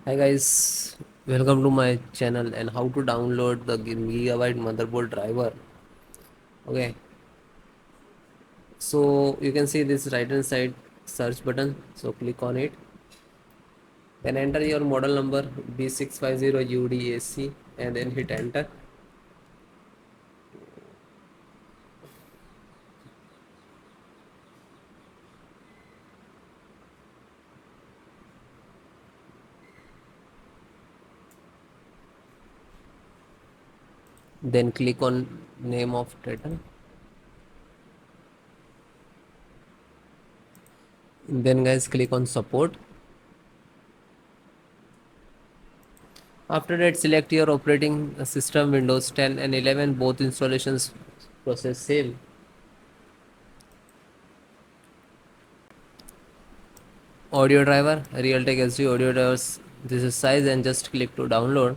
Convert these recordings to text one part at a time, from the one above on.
Hi guys, welcome to my channel and how to download the Gigabyte motherboard driver. Okay, so you can see this right hand side search button. So click on it. Then enter your model number B650 UDAC and then hit enter. Then click on name of data. Then guys click on support. After that select your operating system Windows 10 and 11, both installations process same. Audio driver, Realtek SD audio drivers. This is size and just click to download.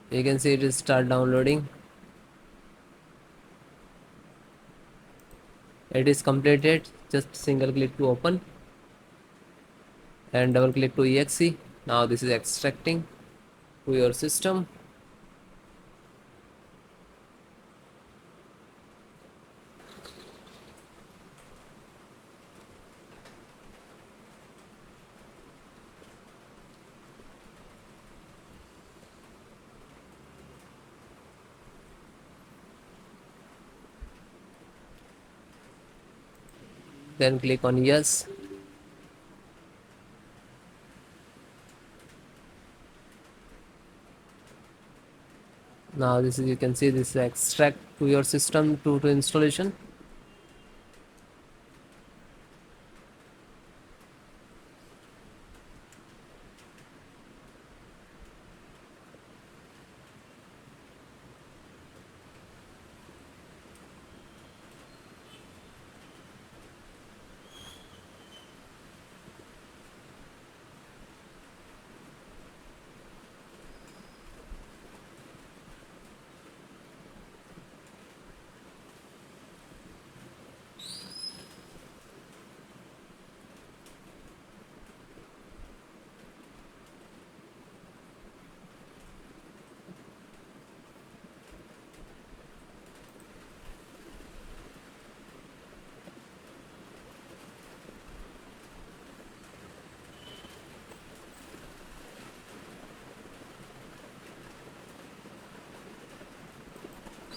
You can see it is start downloading. It is completed. Just single click to open and double click to exe. Now this is extracting to your system. Then click on yes. Now this is, you can see this extract to your system to installation.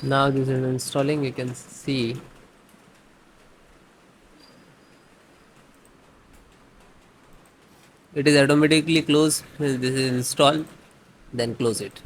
Now this is installing. You can see it is automatically closed. This is installed. Then close it.